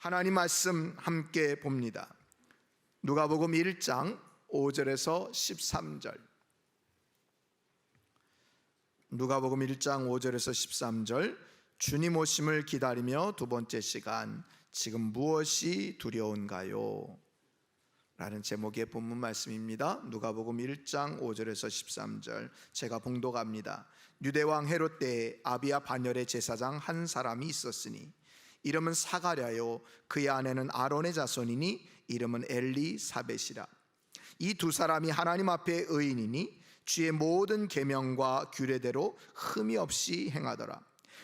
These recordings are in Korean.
하나님 말씀 함께 봅니다. 누가복음 1장 5절에서 13절. 누가복음 1장 5절에서 13절. 주님 오심을 기다리며 두 번째 시간, 지금 무엇이 두려운가요? 라는 제목의 본문 말씀입니다. 누가복음 1장 5절에서 13절. 제가 봉독합니다. 유대왕 헤롯 때에 아비야 반열의 제사장 한 사람이 있었으니 이름은 사가랴요, 그의 아내는 아론의 자손이니 이름은 엘리사벳이라. 이 두 사람이 하나님 앞에 의인이니 주의 모든 계명과 규례대로 흠이 없이 행하더라.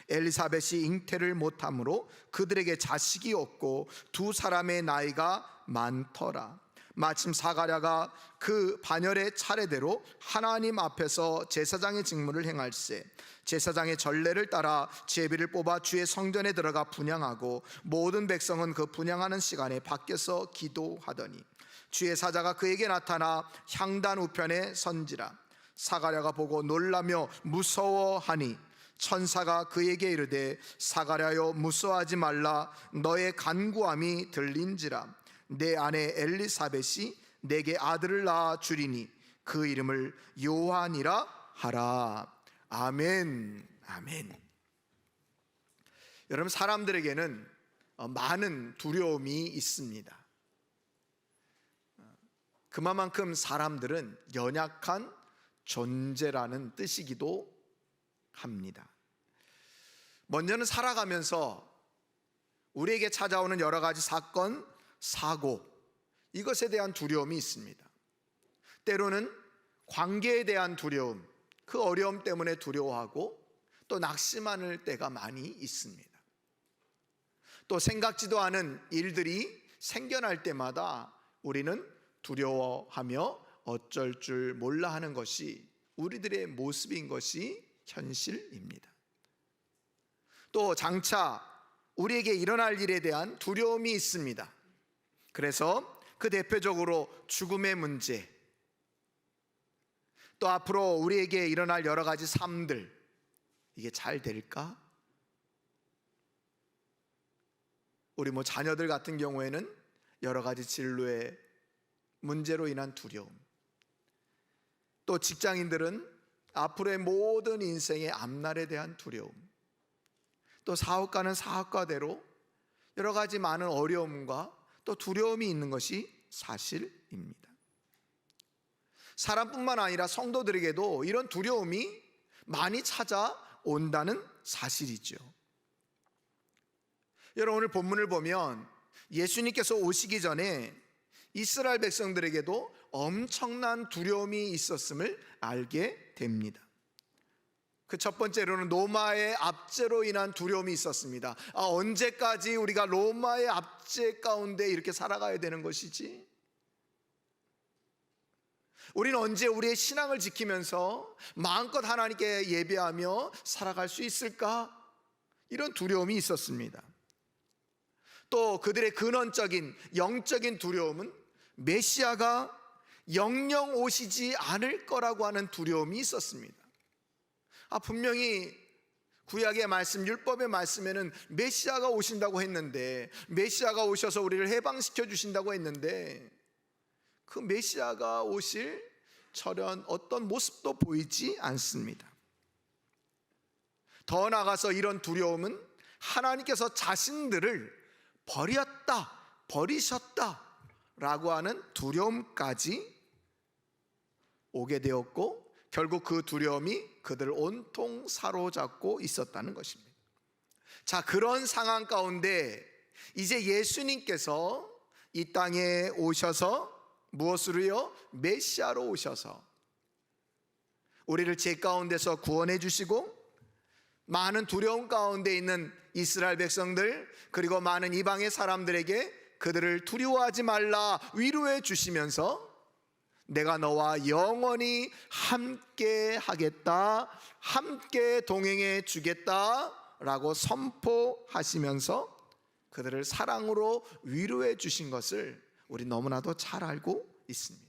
엘리사벳이 잉태를 못함으로 그들에게 자식이 없고 두 사람의 나이가 많더라. 마침 사가랴가 그 반열의 차례대로 하나님 앞에서 제사장의 직무를 행할세 제사장의 전례를 따라 제비를 뽑아 주의 성전에 들어가 분향하고 모든 백성은 그 분향하는 시간에 밖에서 기도하더니 주의 사자가 그에게 나타나 향단 우편에 선지라. 사가랴가 보고 놀라며 무서워하니 천사가 그에게 이르되 사가랴여 무서워하지 말라. 너의 간구함이 들린지라. 내 아내 엘리사벳이 내게 아들을 낳아 주리니 그 이름을 요한이라 하라. 아멘. 아멘. 여러분, 사람들에게는 많은 두려움이 있습니다. 그만큼 사람들은 연약한 존재라는 뜻이기도 합니다. 먼저는 살아가면서 우리에게 찾아오는 여러 가지 사건, 사고, 이것에 대한 두려움이 있습니다. 때로는 관계에 대한 두려움, 그 어려움 때문에 두려워하고 또 낙심하는 때가 많이 있습니다. 또 생각지도 않은 일들이 생겨날 때마다 우리는 두려워하며 어쩔 줄 몰라 하는 것이 우리들의 모습인 것이 현실입니다. 또 장차 우리에게 일어날 일에 대한 두려움이 있습니다. 그래서 그 대표적으로 죽음의 문제, 또 앞으로 우리에게 일어날 여러 가지 삶들, 이게 잘 될까? 우리 자녀들 같은 경우에는 여러 가지 진로의 문제로 인한 두려움, 또 직장인들은 앞으로의 모든 인생의 앞날에 대한 두려움, 또 사업가는 사업가대로 여러 가지 많은 어려움과 또 두려움이 있는 것이 사실입니다. 사람뿐만 아니라 성도들에게도 이런 두려움이 많이 찾아온다는 사실이죠. 여러분, 오늘 본문을 보면 예수님께서 오시기 전에 이스라엘 백성들에게도 엄청난 두려움이 있었음을 알게 됩니다. 그 첫 번째로는 로마의 압제로 인한 두려움이 있었습니다. 언제까지 우리가 로마의 압제 가운데 이렇게 살아가야 되는 것이지? 우리는 언제 우리의 신앙을 지키면서 마음껏 하나님께 예배하며 살아갈 수 있을까? 이런 두려움이 있었습니다. 또 그들의 근원적인 영적인 두려움은 메시아가 영영 오시지 않을 거라고 하는 두려움이 있었습니다. 분명히 구약의 말씀, 율법의 말씀에는 메시아가 오신다고 했는데, 메시아가 오셔서 우리를 해방시켜 주신다고 했는데, 그 메시아가 오실 저런 어떤 모습도 보이지 않습니다. 더 나아가서 이런 두려움은 하나님께서 자신들을 버리셨다라고 하는 두려움까지 오게 되었고, 결국 그 두려움이 그들을 온통 사로잡고 있었다는 것입니다. 자, 그런 상황 가운데 이제 예수님께서 이 땅에 오셔서 무엇으로요? 메시아로 오셔서 우리를 죄 가운데서 구원해 주시고, 많은 두려움 가운데 있는 이스라엘 백성들, 그리고 많은 이방의 사람들에게 그들을 두려워하지 말라 위로해 주시면서 내가 너와 영원히 함께 하겠다, 함께 동행해 주겠다 라고 선포하시면서 그들을 사랑으로 위로해 주신 것을 우리 너무나도 잘 알고 있습니다.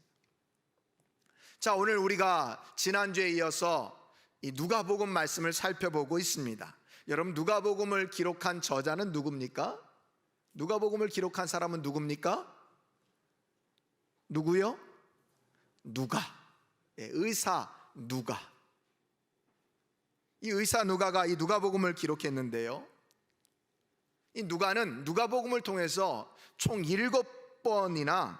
자, 오늘 우리가 지난주에 이어서 이 누가복음 말씀을 살펴보고 있습니다. 여러분, 누가복음을 기록한 저자는 누굽니까? 누가복음을 기록한 사람은 누굽니까? 누구요? 누가. 의사 누가. 이 의사 누가가 이 누가복음을 기록했는데요, 이 누가는 누가복음을 통해서 총 7번이나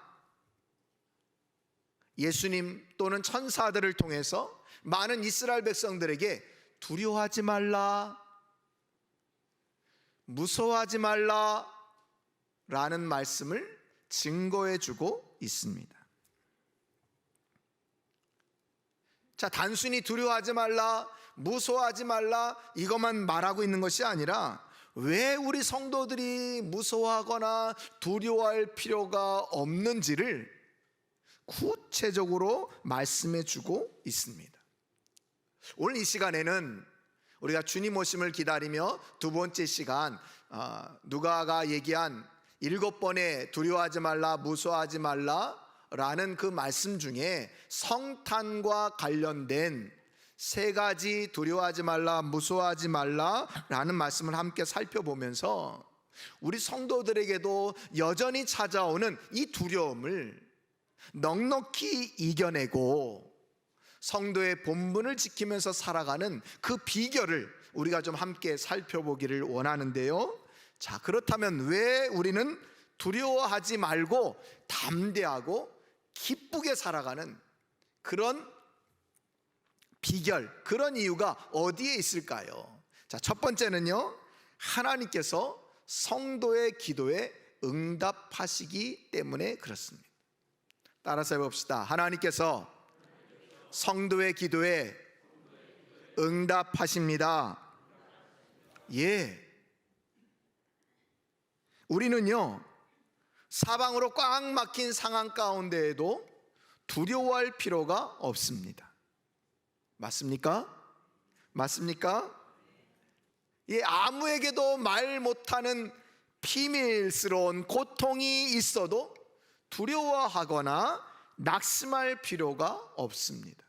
예수님 또는 천사들을 통해서 많은 이스라엘 백성들에게 두려워하지 말라, 무서워하지 말라 라는 말씀을 증거해 주고 있습니다. 자, 단순히 두려워하지 말라, 무서워하지 말라 이것만 말하고 있는 것이 아니라 왜 우리 성도들이 무서워하거나 두려워할 필요가 없는지를 구체적으로 말씀해 주고 있습니다. 오늘 이 시간에는 우리가 주님 오심을 기다리며 두 번째 시간, 누가가 얘기한 7번의 두려워하지 말라, 무서워하지 말라 라는 그 말씀 중에 성탄과 관련된 3가지 두려워하지 말라, 무서워하지 말라 라는 말씀을 함께 살펴보면서 우리 성도들에게도 여전히 찾아오는 이 두려움을 넉넉히 이겨내고 성도의 본분을 지키면서 살아가는 그 비결을 우리가 좀 함께 살펴보기를 원하는데요, 자, 그렇다면 왜 우리는 두려워하지 말고 담대하고 기쁘게 살아가는 그런 비결, 그런 이유가 어디에 있을까요? 자, 첫 번째는요, 하나님께서 성도의 기도에 응답하시기 때문에 그렇습니다. 따라서 해봅시다. 하나님께서 성도의 기도에 응답하십니다. 예. 우리는요, 사방으로 꽉 막힌 상황 가운데에도 두려워할 필요가 없습니다. 맞습니까? 맞습니까? 예, 아무에게도 말 못하는 비밀스러운 고통이 있어도 두려워하거나 낙심할 필요가 없습니다.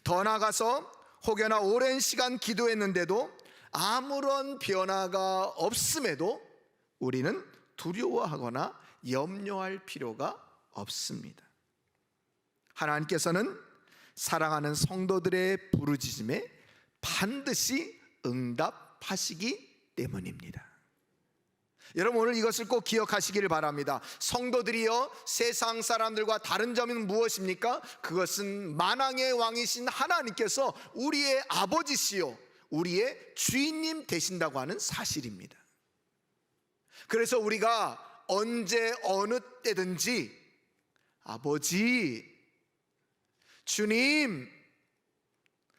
더 나아가서 혹여나 오랜 시간 기도했는데도 아무런 변화가 없음에도 우리는 두려워하거나 염려할 필요가 없습니다. 하나님께서는 사랑하는 성도들의 부르짖음에 반드시 응답하시기 때문입니다. 여러분, 오늘 이것을 꼭 기억하시기를 바랍니다. 성도들이여, 세상 사람들과 다른 점은 무엇입니까? 그것은 만왕의 왕이신 하나님께서 우리의 아버지시요 우리의 주인님 되신다고 하는 사실입니다. 그래서 우리가 언제 어느 때든지 아버지, 주님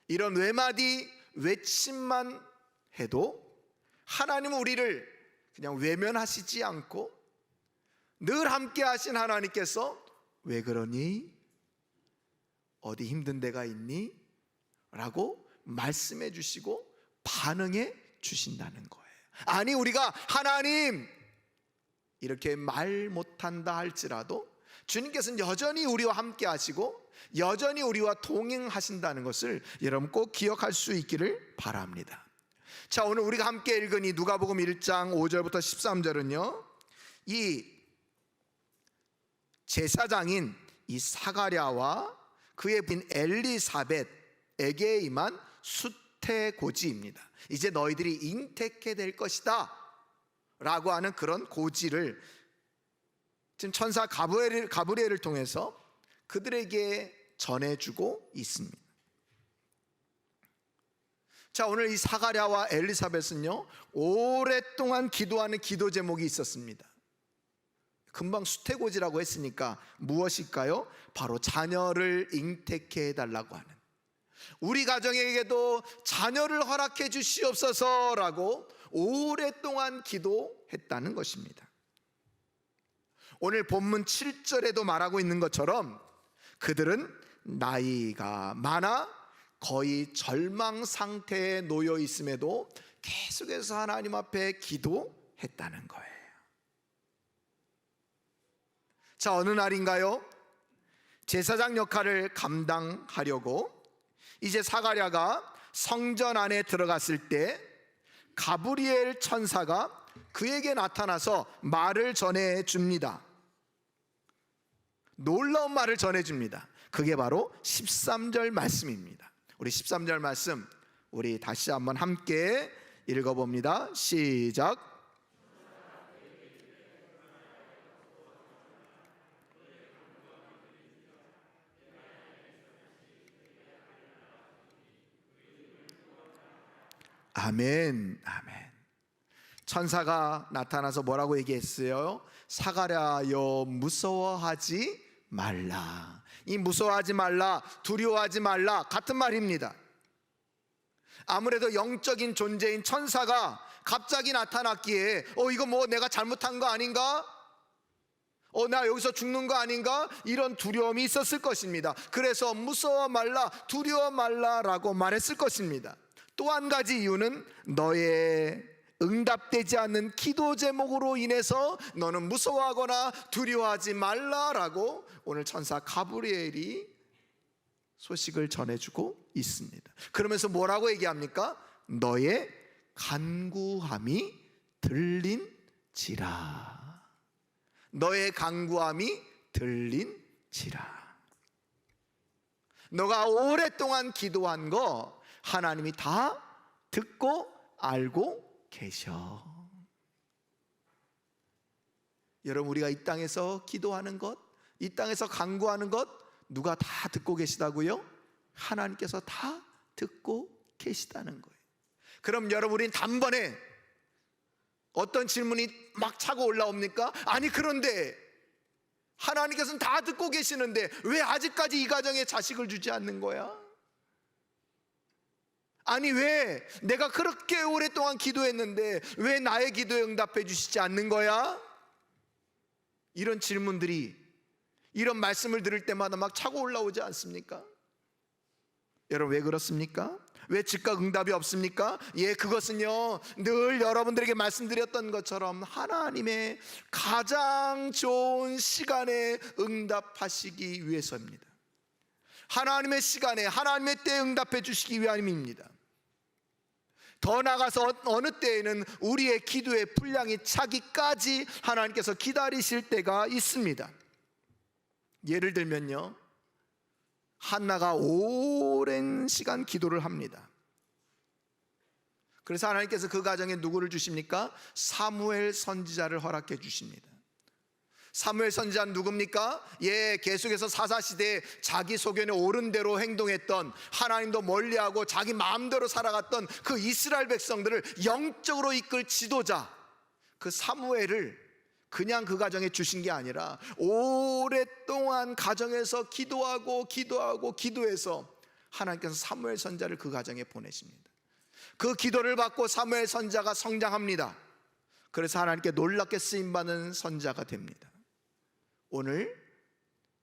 이런 외마디 외침만 해도 하나님은 우리를 그냥 외면하시지 않고 늘 함께 하신 하나님께서 왜 그러니? 어디 힘든 데가 있니? 라고 말씀해 주시고 반응해 주신다는 거예요. 아니, 우리가 하나님 이렇게 말 못한다 할지라도 주님께서는 여전히 우리와 함께 하시고 여전히 우리와 동행하신다는 것을 여러분 꼭 기억할 수 있기를 바랍니다. 자, 오늘 우리가 함께 읽은 이 누가복음 1장 5절부터 13절은요 이 제사장인 이 사가랴와 그의 부인 엘리사벳에게 임한 수태고지입니다. 이제 너희들이 잉태케 될 것이다 라고 하는 그런 고지를 지금 천사 가브리엘을 통해서 그들에게 전해주고 있습니다. 자, 오늘 이 사가랴와 엘리사벳은요 오랫동안 기도하는 기도 제목이 있었습니다. 금방 수태고지라고 했으니까 무엇일까요? 바로 자녀를 잉태케 해달라고 하는, 우리 가정에게도 자녀를 허락해 주시옵소서라고 오랫동안 기도했다는 것입니다. 오늘 본문 7절에도 말하고 있는 것처럼 그들은 나이가 많아 거의 절망 상태에 놓여 있음에도 계속해서 하나님 앞에 기도했다는 거예요. 자, 어느 날인가요? 제사장 역할을 감당하려고 이제 사가랴가 성전 안에 들어갔을 때 가브리엘 천사가 그에게 나타나서 말을 전해줍니다. 놀라운 말을 전해줍니다. 그게 바로 13절 말씀입니다. 우리 13절 말씀 우리 다시 한번 함께 읽어봅니다. 시작. 아멘, 아멘. 천사가 나타나서 뭐라고 얘기했어요? 사가랴여 무서워하지 말라. 이 무서워하지 말라, 두려워하지 말라 같은 말입니다. 아무래도 영적인 존재인 천사가 갑자기 나타났기에 이거 뭐 내가 잘못한 거 아닌가? 나 여기서 죽는 거 아닌가? 이런 두려움이 있었을 것입니다. 그래서 무서워 말라, 두려워 말라라고 말했을 것입니다. 또 한 가지 이유는 너의 응답되지 않는 기도 제목으로 인해서 너는 무서워하거나 두려워하지 말라라고 오늘 천사 가브리엘이 소식을 전해주고 있습니다. 그러면서 뭐라고 얘기합니까? 너의 간구함이 들린지라. 너의 간구함이 들린지라. 너가 오랫동안 기도한 거 하나님이 다 듣고 알고 계셔. 여러분, 우리가 이 땅에서 기도하는 것, 이 땅에서 간구하는 것 누가 다 듣고 계시다고요? 하나님께서 다 듣고 계시다는 거예요. 그럼 여러분, 우린 단번에 어떤 질문이 막 차고 올라옵니까? 아니, 그런데 하나님께서는 다 듣고 계시는데 왜 아직까지 이 가정에 자식을 주지 않는 거야? 아니, 왜 내가 그렇게 오랫동안 기도했는데 왜 나의 기도에 응답해 주시지 않는 거야? 이런 질문들이, 이런 말씀을 들을 때마다 막 차고 올라오지 않습니까? 여러분, 왜 그렇습니까? 왜 즉각 응답이 없습니까? 그것은요, 늘 여러분들에게 말씀드렸던 것처럼 하나님의 가장 좋은 시간에 응답하시기 위해서입니다. 하나님의 시간에, 하나님의 때에 응답해 주시기 위함입니다. 더 나아가서 어느 때에는 우리의 기도의 분량이 차기까지 하나님께서 기다리실 때가 있습니다. 예를 들면요, 한나가 오랜 시간 기도를 합니다. 그래서 하나님께서 그 가정에 누구를 주십니까? 사무엘 선지자를 허락해 주십니다. 사무엘 선지자는 누굽니까? 계속해서 사사시대에 자기 소견에 옳은 대로 행동했던, 하나님도 멀리하고 자기 마음대로 살아갔던 그 이스라엘 백성들을 영적으로 이끌 지도자, 그 사무엘을 그냥 그 가정에 주신 게 아니라 오랫동안 가정에서 기도해서 하나님께서 사무엘 선지자를 그 가정에 보내십니다. 그 기도를 받고 사무엘 선지자가 성장합니다. 그래서 하나님께 놀랍게 쓰임받는 선지자가 됩니다. 오늘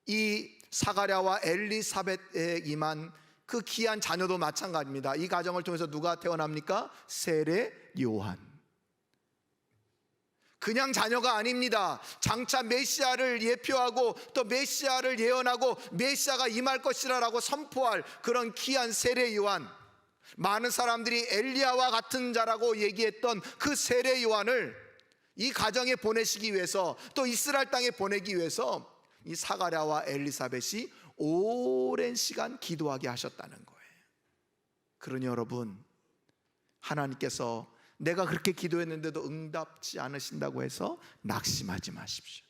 이 사가랴와 엘리사벳에 임한 그 귀한 자녀도 마찬가지입니다. 이 가정을 통해서 누가 태어납니까? 세례 요한. 그냥 자녀가 아닙니다. 장차 메시아를 예표하고 또 메시아를 예언하고 메시아가 임할 것이라고 선포할 그런 귀한 세례 요한. 많은 사람들이 엘리야와 같은 자라고 얘기했던 그 세례 요한을 이 가정에 보내시기 위해서, 또 이스라엘 땅에 보내기 위해서 이 사가랴와 엘리사벳이 오랜 시간 기도하게 하셨다는 거예요. 그러니 여러분, 하나님께서 내가 그렇게 기도했는데도 응답지 않으신다고 해서 낙심하지 마십시오.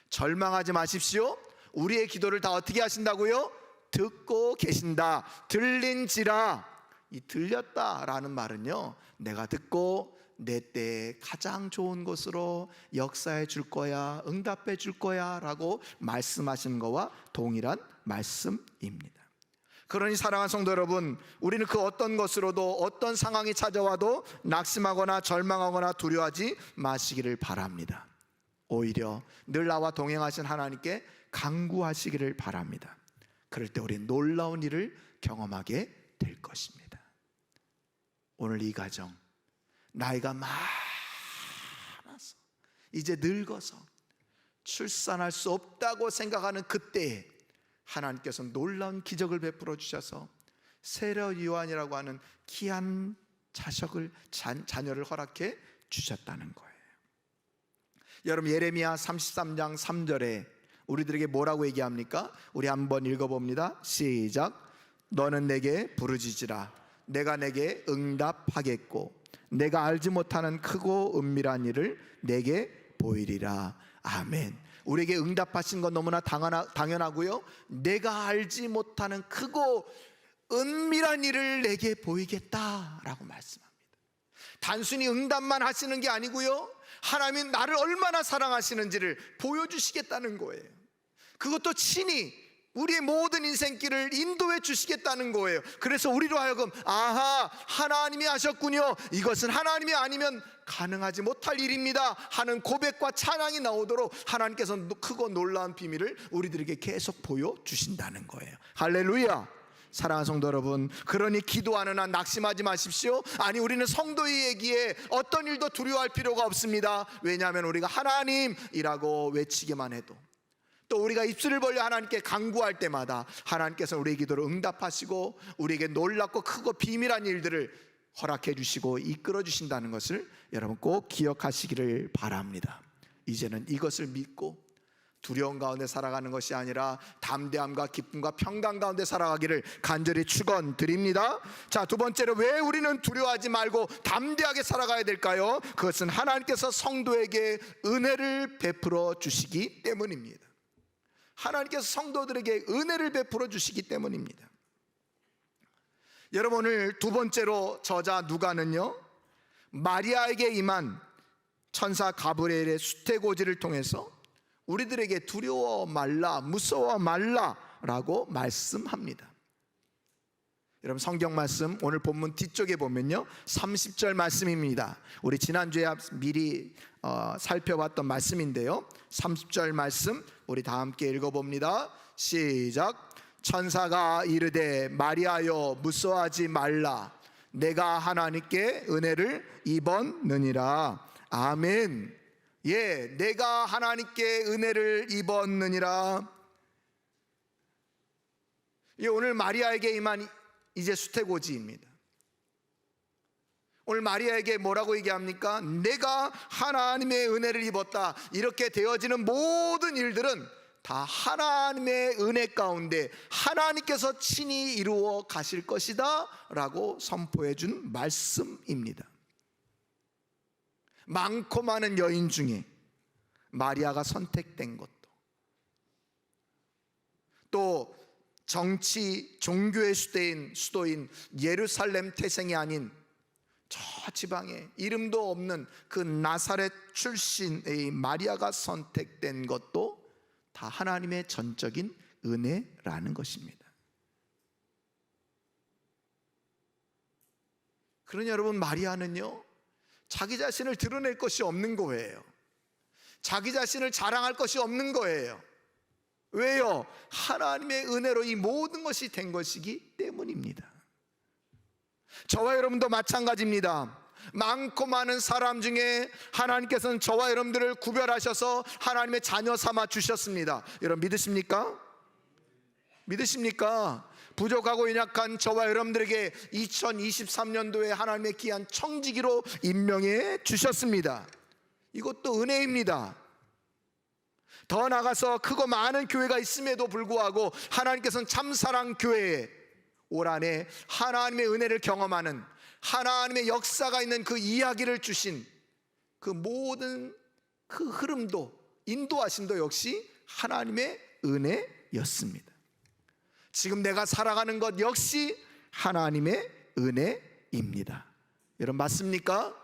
절망하지 마십시오. 우리의 기도를 다 어떻게 하신다고요? 듣고 계신다. 들린지라. 이 들렸다라는 말은요, 내가 듣고 내 때에 가장 좋은 곳으로 역사해 줄 거야, 응답해 줄 거야 라고 말씀하시는 것과 동일한 말씀입니다. 그러니 사랑하는 성도 여러분, 우리는 그 어떤 것으로도, 어떤 상황이 찾아와도 낙심하거나 절망하거나 두려워하지 마시기를 바랍니다. 오히려 늘 나와 동행하신 하나님께 간구하시기를 바랍니다. 그럴 때 우리는 놀라운 일을 경험하게 될 것입니다. 오늘 이 가정, 나이가 많아서 이제 늙어서 출산할 수 없다고 생각하는 그때에 하나님께서 놀라운 기적을 베풀어 주셔서 세례 요한이라고 하는 귀한 자녀를 허락해 주셨다는 거예요. 여러분, 예레미야 33장 3절에 우리들에게 뭐라고 얘기합니까? 우리 한번 읽어봅니다. 시작. 너는 내게 부르짖으라. 내가 내게 응답하겠고 내가 알지 못하는 크고 은밀한 일을 내게 보이리라. 아멘. 우리에게 응답하신 건 너무나 당연하고요, 내가 알지 못하는 크고 은밀한 일을 내게 보이겠다라고 말씀합니다. 단순히 응답만 하시는 게 아니고요, 하나님이 나를 얼마나 사랑하시는지를 보여주시겠다는 거예요. 그것도 친히 우리의 모든 인생길을 인도해 주시겠다는 거예요. 그래서 우리로 하여금 아하, 하나님이 하셨군요, 이것은 하나님이 아니면 가능하지 못할 일입니다 하는 고백과 찬양이 나오도록 하나님께서 크고 놀라운 비밀을 우리들에게 계속 보여주신다는 거예요. 할렐루야. 사랑하는 성도 여러분, 그러니 기도하는 한 낙심하지 마십시오. 아니, 우리는 성도의 얘기에 어떤 일도 두려워할 필요가 없습니다. 왜냐하면 우리가 하나님이라고 외치기만 해도, 또 우리가 입술을 벌려 하나님께 간구할 때마다 하나님께서 우리의 기도를 응답하시고 우리에게 놀랍고 크고 비밀한 일들을 허락해 주시고 이끌어 주신다는 것을 여러분 꼭 기억하시기를 바랍니다. 이제는 이것을 믿고 두려움 가운데 살아가는 것이 아니라 담대함과 기쁨과 평강 가운데 살아가기를 간절히 축원드립니다. 자, 두 번째로 왜 우리는 두려워하지 말고 담대하게 살아가야 될까요? 그것은 하나님께서 성도에게 은혜를 베풀어 주시기 때문입니다. 하나님께서 성도들에게 은혜를 베풀어 주시기 때문입니다. 여러분, 오늘 두 번째로 저자 누가는요, 마리아에게 임한 천사 가브리엘의 수태고지를 통해서 우리들에게 두려워 말라, 무서워 말라라고 말씀합니다. 여러분, 성경 말씀 오늘 본문 뒤쪽에 보면요, 30절 말씀입니다. 우리 지난주에 미리 살펴봤던 말씀인데요, 30절 말씀 우리 다 함께 읽어봅니다. 시작. 천사가 이르되 마리아여 무서워하지 말라. 내가 하나님께 은혜를 입었느니라. 아멘. 예, 내가 하나님께 은혜를 입었느니라. 예, 오늘 마리아에게 임한 이제 수태고지입니다. 오늘 마리아에게 뭐라고 얘기합니까? 내가 하나님의 은혜를 입었다. 이렇게 되어지는 모든 일들은 다 하나님의 은혜 가운데 하나님께서 친히 이루어 가실 것이다 라고 선포해 준 말씀입니다. 많고 많은 여인 중에 마리아가 선택된 것도, 또 정치 종교의 수도인 예루살렘 태생이 아닌 저 지방에 이름도 없는 그 나사렛 출신의 마리아가 선택된 것도 다 하나님의 전적인 은혜라는 것입니다. 그러니 여러분, 마리아는요, 자기 자신을 드러낼 것이 없는 거예요. 자기 자신을 자랑할 것이 없는 거예요. 왜요? 하나님의 은혜로 이 모든 것이 된 것이기 때문입니다. 저와 여러분도 마찬가지입니다. 많고 많은 사람 중에 하나님께서는 저와 여러분들을 구별하셔서 하나님의 자녀 삼아 주셨습니다. 여러분 믿으십니까? 믿으십니까? 부족하고 연약한 저와 여러분들에게 2023년도에 하나님의 귀한 청지기로 임명해 주셨습니다. 이것도 은혜입니다. 더 나아가서 크고 많은 교회가 있음에도 불구하고 하나님께서는 참사랑교회에 올 한해 하나님의 은혜를 경험하는, 하나님의 역사가 있는 그 이야기를 주신 그 모든 그 흐름도, 인도하심도 역시 하나님의 은혜였습니다. 지금 내가 살아가는 것 역시 하나님의 은혜입니다. 여러분 맞습니까?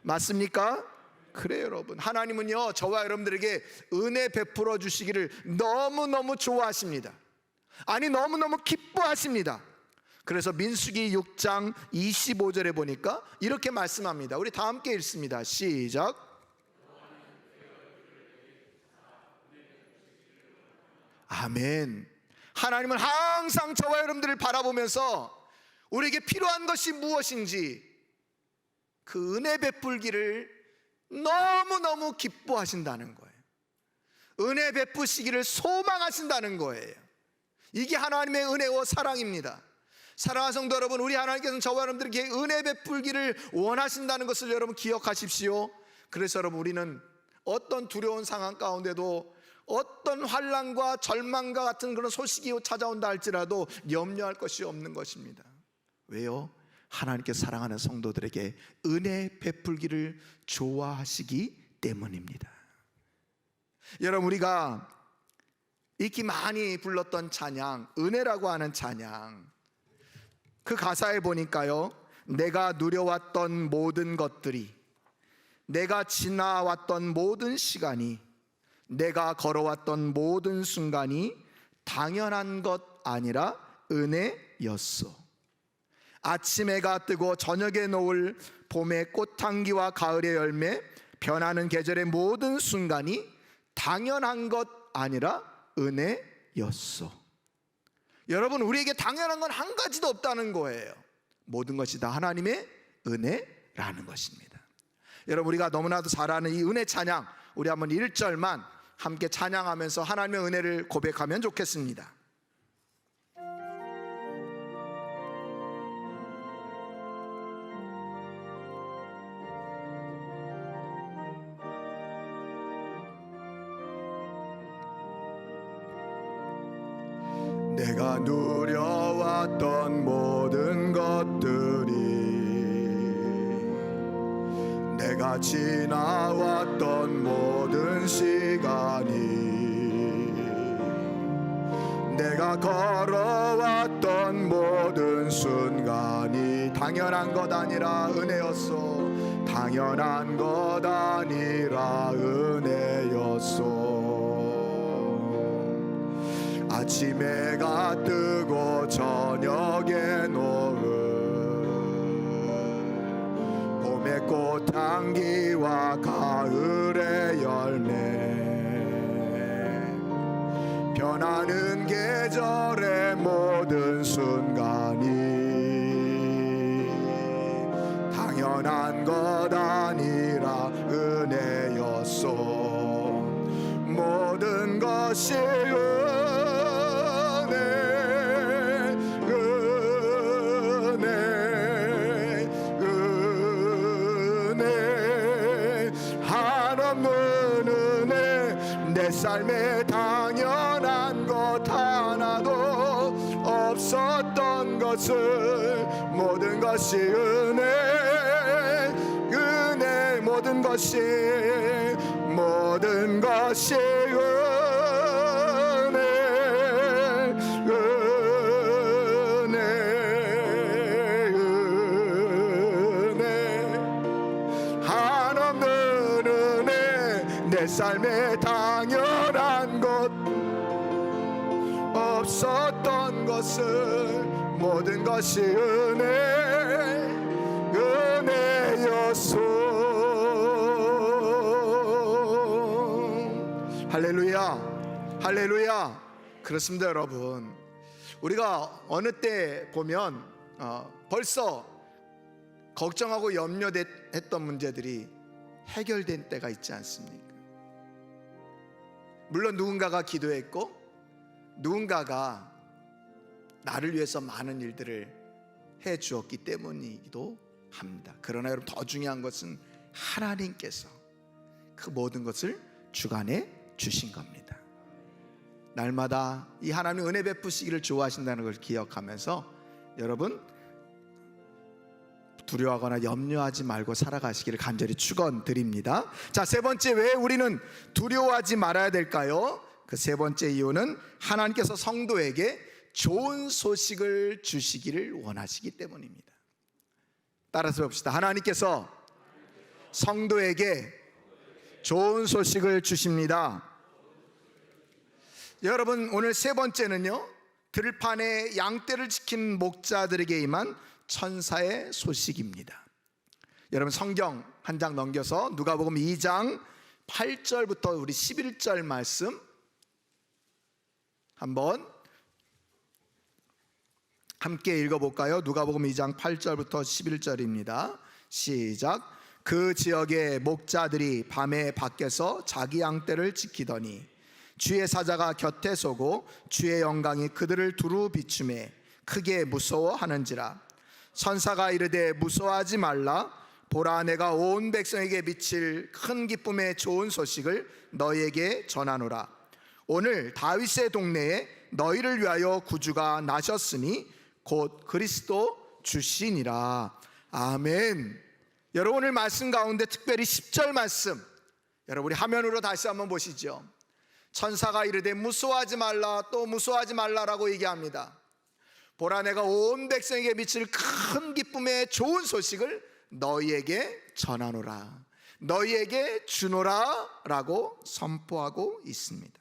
맞습니까? 그래요 여러분, 하나님은요 저와 여러분들에게 은혜 베풀어 주시기를 너무너무 좋아하십니다. 아니 너무너무 기뻐하십니다. 그래서 민수기 6장 25절에 보니까 이렇게 말씀합니다. 우리 다 함께 읽습니다. 시작. 아멘. 하나님은 항상 저와 여러분들을 바라보면서 우리에게 필요한 것이 무엇인지 그 은혜 베풀기를 너무너무 기뻐하신다는 거예요. 은혜 베푸시기를 소망하신다는 거예요. 이게 하나님의 은혜와 사랑입니다. 사랑하는 성도 여러분, 우리 하나님께서는 저와 여러분들에게 은혜 베풀기를 원하신다는 것을 여러분 기억하십시오. 그래서 여러분 우리는 어떤 두려운 상황 가운데도 어떤 환난과 절망과 같은 그런 소식이 찾아온다 할지라도 염려할 것이 없는 것입니다. 왜요? 하나님께 사랑하는 성도들에게 은혜 베풀기를 좋아하시기 때문입니다. 여러분, 우리가 익히 많이 불렀던 찬양, 은혜라고 하는 찬양, 그 가사에 보니까요, 내가 누려왔던 모든 것들이, 내가 지나왔던 모든 시간이, 내가 걸어왔던 모든 순간이 당연한 것 아니라 은혜였어. 아침해가 뜨고 저녁에 놓을 봄의 꽃향기와 가을의 열매, 변하는 계절의 모든 순간이 당연한 것 아니라 은혜였어. 여러분, 우리에게 당연한 건 한 가지도 없다는 거예요. 모든 것이 다 하나님의 은혜라는 것입니다. 여러분, 우리가 너무나도 잘 아는 이 은혜 찬양, 우리 한번 1절만 함께 찬양하면서 하나님의 은혜를 고백하면 좋겠습니다. 내가 누려왔던 모든 것들이, 내가 지나왔던 모든 시간이, 내가 걸어왔던 모든 순간이 당연한 것 아니라 은혜였어. 당연한 것 아니라 은혜였어. 아침해가 뜨고 저녁에 놓을 봄의 꽃향기와 가을의 열매, 변하는 계절의 모든 순간이 당연한 것 아니라 은혜였어. 모든 것이 내 삶에 당연한 것 하나도 없었던 것을, 모든 것이 은혜, 은혜, 모든 것이 은혜, 한없는 은혜, 내 삶에 당연한 것 없었던 것을, 모든 것이 은혜, 은혜였소. 할렐루야, 할렐루야. 그렇습니다. 여러분, 우리가 어느 때 보면 벌써 걱정하고 염려했던 문제들이 해결된 때가 있지 않습니까? 물론 누군가가 기도했고 누군가가 나를 위해서 많은 일들을 해 주었기 때문이기도 합니다. 그러나 여러분, 더 중요한 것은 하나님께서 그 모든 것을 주관해 주신 겁니다. 날마다 이 하나님 은혜 베푸시기를 좋아하신다는 걸 기억하면서 여러분, 두려워하거나 염려하지 말고 살아가시기를 간절히 축원드립니다. 자, 세 번째, 왜 우리는 두려워하지 말아야 될까요? 그 세 번째 이유는 하나님께서 성도에게 좋은 소식을 주시기를 원하시기 때문입니다. 따라서 봅시다. 하나님께서 성도에게 좋은 소식을 주십니다. 여러분, 오늘 세 번째는요, 들판에 양떼를 지킨 목자들에게 임한 천사의 소식입니다. 여러분, 성경 한 장 넘겨서 누가복음 2장 8절부터 우리 11절 말씀 한번 함께 읽어볼까요? 누가복음 2장 8절부터 11절입니다. 시작. 그 지역의 목자들이 밤에 밖에서 자기 양떼를 지키더니 주의 사자가 곁에 서고 주의 영광이 그들을 두루 비추매 크게 무서워하는지라. 천사가 이르되 무서워하지 말라. 보라, 내가 온 백성에게 미칠 큰 기쁨의 좋은 소식을 너희에게 전하노라. 오늘 다윗의 동네에 너희를 위하여 구주가 나셨으니 곧 그리스도 주시니라. 아멘. 여러분, 오늘 말씀 가운데 특별히 10절 말씀, 여러분 우리 화면으로 다시 한번 보시죠. 천사가 이르되 무서워하지 말라, 또 무서워하지 말라라고 얘기합니다. 보라, 내가 온 백성에게 미칠 큰 기쁨의 좋은 소식을 너희에게 전하노라, 너희에게 주노라 라고 선포하고 있습니다.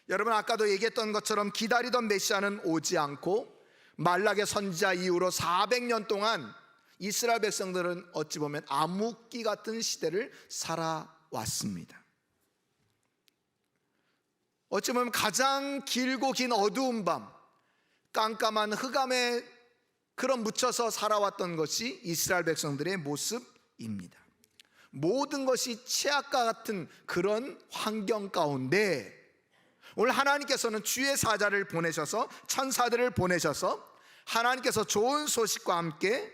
여러분, 아까도 얘기했던 것처럼 기다리던 메시아는 오지 않고 말라기 선지자 이후로 400년 동안 이스라엘 백성들은 어찌 보면 암흑기 같은 시대를 살아왔습니다. 어찌 보면 가장 길고 긴 어두운 밤, 깜깜한 흑암에 그런 묻혀서 살아왔던 것이 이스라엘 백성들의 모습입니다. 모든 것이 최악과 같은 그런 환경 가운데 오늘 하나님께서는 주의 사자를 보내셔서, 천사들을 보내셔서 하나님께서 좋은 소식과 함께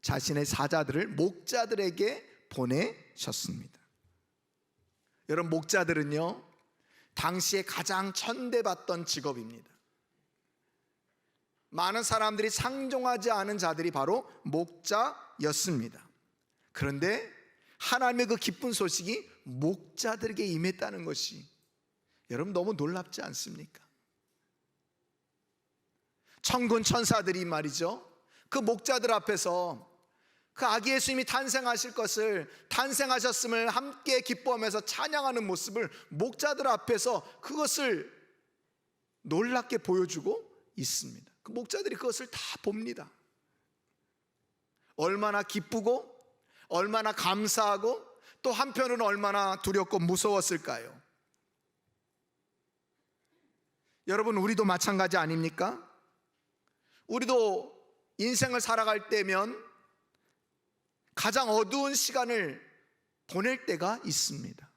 자신의 사자들을 목자들에게 보내셨습니다. 여러분, 목자들은요 당시에 가장 천대받던 직업입니다. 많은 사람들이 상종하지 않은 자들이 바로 목자였습니다. 그런데 하나님의 그 기쁜 소식이 목자들에게 임했다는 것이 여러분 너무 놀랍지 않습니까? 천군 천사들이 말이죠, 그 목자들 앞에서 그 아기 예수님이 탄생하셨음을 함께 기뻐하면서 찬양하는 모습을 목자들 앞에서 그것을 놀랍게 보여주고 있습니다. 그 목자들이 그것을 다 봅니다. 얼마나 기쁘고 얼마나 감사하고 또 한편으로는 얼마나 두렵고 무서웠을까요? 여러분, 우리도 마찬가지 아닙니까? 우리도 인생을 살아갈 때면 가장 어두운 시간을 보낼 때가 있습니다.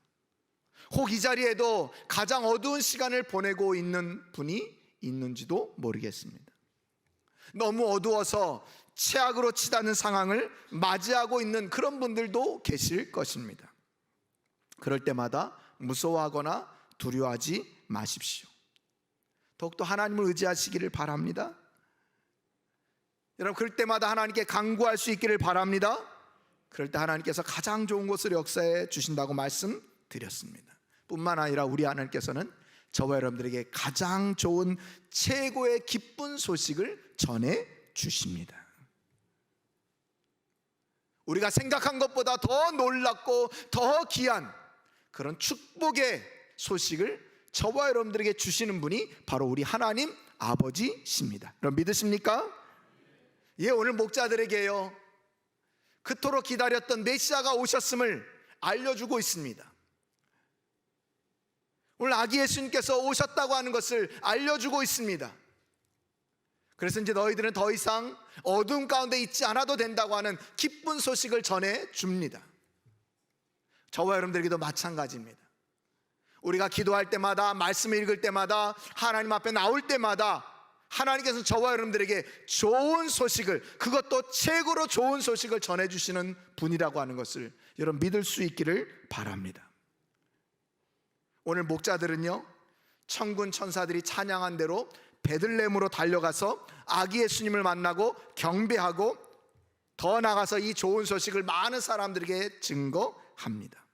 혹 이 자리에도 가장 어두운 시간을 보내고 있는 분이 있는지도 모르겠습니다. 너무 어두워서 최악으로 치닫는 상황을 맞이하고 있는 그런 분들도 계실 것입니다. 그럴 때마다 무서워하거나 두려워하지 마십시오. 더욱더 하나님을 의지하시기를 바랍니다. 여러분, 그럴 때마다 하나님께 간구할 수 있기를 바랍니다. 그럴 때 하나님께서 가장 좋은 것을 역사해 주신다고 말씀드렸습니다. 뿐만 아니라 우리 하나님께서는 저와 여러분들에게 가장 좋은 최고의 기쁜 소식을 전해 주십니다. 우리가 생각한 것보다 더 놀랍고 더 귀한 그런 축복의 소식을 저와 여러분들에게 주시는 분이 바로 우리 하나님 아버지십니다. 여러분 믿으십니까? 예, 오늘 목자들에게요 그토록 기다렸던 메시아가 오셨음을 알려주고 있습니다. 오늘 아기 예수님께서 오셨다고 하는 것을 알려주고 있습니다. 그래서 이제 너희들은 더 이상 어두운 가운데 있지 않아도 된다고 하는 기쁜 소식을 전해줍니다. 저와 여러분들에게도 마찬가지입니다. 우리가 기도할 때마다, 말씀을 읽을 때마다, 하나님 앞에 나올 때마다 하나님께서 저와 여러분들에게 좋은 소식을, 그것도 최고로 좋은 소식을 전해주시는 분이라고 하는 것을 여러분 믿을 수 있기를 바랍니다. 오늘 목자들은요 천군 천사들이 찬양한 대로 베들레헴으로 달려가서 아기 예수님을 만나고 경배하고 더 나아가서 이 좋은 소식을 많은 사람들에게 증거합니다.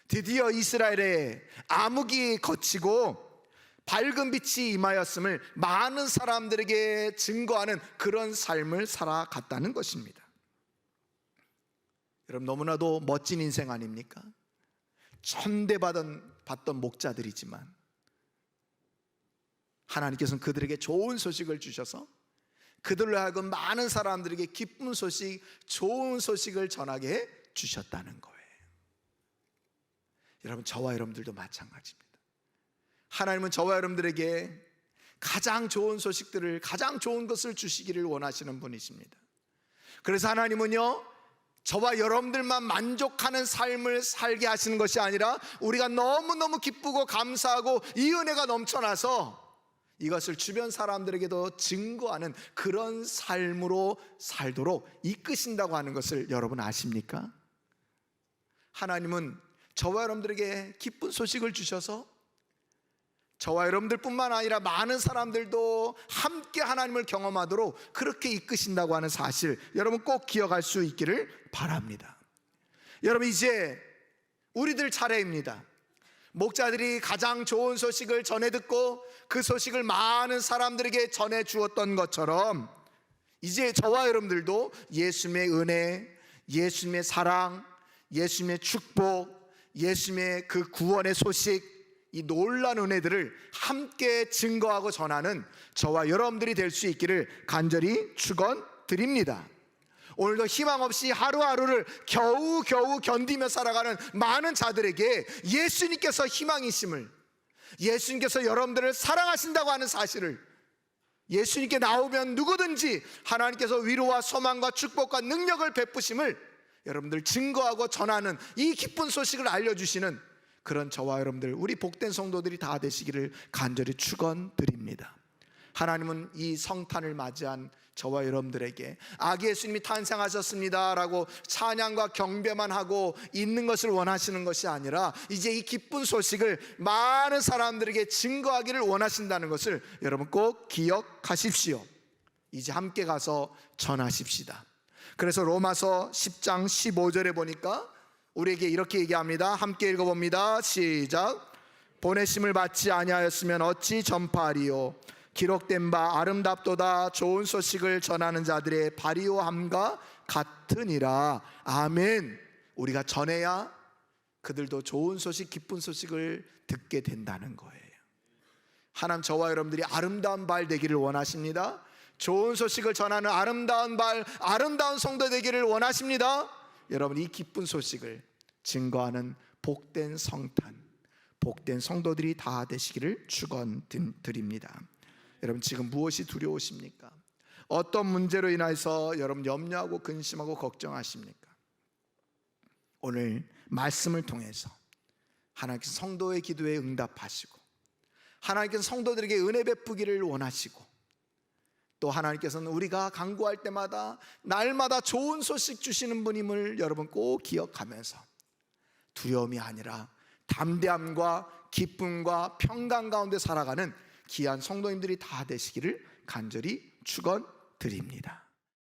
드디어 이스라엘에 암흑이 걷히고 밝은 빛이 임하였음을 많은 사람들에게 증거하는 그런 삶을 살아갔다는 것입니다. 여러분, 너무나도 멋진 인생 아닙니까? 천대받던 목자들이지만 하나님께서는 그들에게 좋은 소식을 주셔서 그들로 하여금 많은 사람들에게 기쁜 소식, 좋은 소식을 전하게 해 주셨다는 거예요. 여러분, 저와 여러분들도 마찬가지입니다. 하나님은 저와 여러분들에게 가장 좋은 소식들을, 가장 좋은 것을 주시기를 원하시는 분이십니다. 그래서 하나님은요 저와 여러분들만 만족하는 삶을 살게 하시는 것이 아니라 우리가 너무너무 기쁘고 감사하고 이 은혜가 넘쳐나서 이것을 주변 사람들에게도 증거하는 그런 삶으로 살도록 이끄신다고 하는 것을 여러분 아십니까? 하나님은 저와 여러분들에게 기쁜 소식을 주셔서 저와 여러분들뿐만 아니라 많은 사람들도 함께 하나님을 경험하도록 그렇게 이끄신다고 하는 사실, 여러분 꼭 기억할 수 있기를 바랍니다. 여러분, 이제 우리들 차례입니다. 목자들이 가장 좋은 소식을 전해 듣고 그 소식을 많은 사람들에게 전해 주었던 것처럼 이제 저와 여러분들도 예수님의 은혜, 예수님의 사랑, 예수님의 축복, 예수님의 그 구원의 소식, 이 놀라운 은혜들을 함께 증거하고 전하는 저와 여러분들이 될 수 있기를 간절히 축원드립니다. 오늘도 희망 없이 하루하루를 겨우겨우 견디며 살아가는 많은 자들에게 예수님께서 희망이심을, 예수님께서 여러분들을 사랑하신다고 하는 사실을, 예수님께 나오면 누구든지 하나님께서 위로와 소망과 축복과 능력을 베푸심을 여러분들 증거하고 전하는 이 기쁜 소식을 알려주시는 그런 저와 여러분들, 우리 복된 성도들이 다 되시기를 간절히 축원드립니다. 하나님은 이 성탄을 맞이한 저와 여러분들에게 아기 예수님이 탄생하셨습니다 라고 찬양과 경배만 하고 있는 것을 원하시는 것이 아니라 이제 이 기쁜 소식을 많은 사람들에게 증거하기를 원하신다는 것을 여러분 꼭 기억하십시오. 이제 함께 가서 전하십시다. 그래서 로마서 10장 15절에 보니까 우리에게 이렇게 얘기합니다. 함께 읽어봅니다. 시작. 보내심을 받지 아니하였으면 어찌 전파하리요. 기록된 바 아름답도다 좋은 소식을 전하는 자들의 바리오함과 같으니라. 아멘. 우리가 전해야 그들도 좋은 소식, 기쁜 소식을 듣게 된다는 거예요. 하나님, 저와 여러분들이 아름다운 발 되기를 원하십니다. 좋은 소식을 전하는 아름다운 발, 아름다운 성도 되기를 원하십니다. 여러분, 이 기쁜 소식을 증거하는 복된 성탄, 복된 성도들이 다 되시기를 축원드립니다. 여러분, 지금 무엇이 두려우십니까? 어떤 문제로 인해서 여러분 염려하고 근심하고 걱정하십니까? 오늘 말씀을 통해서 하나님께서 성도의 기도에 응답하시고 하나님께서 성도들에게 은혜 베푸기를 원하시고 또 하나님께서는 우리가 간구할 때마다 날마다 좋은 소식 주시는 분임을 여러분 꼭 기억하면서 두려움이 아니라 담대함과 기쁨과 평강 가운데 살아가는 귀한 성도님들이 다 되시기를 간절히 축원드립니다.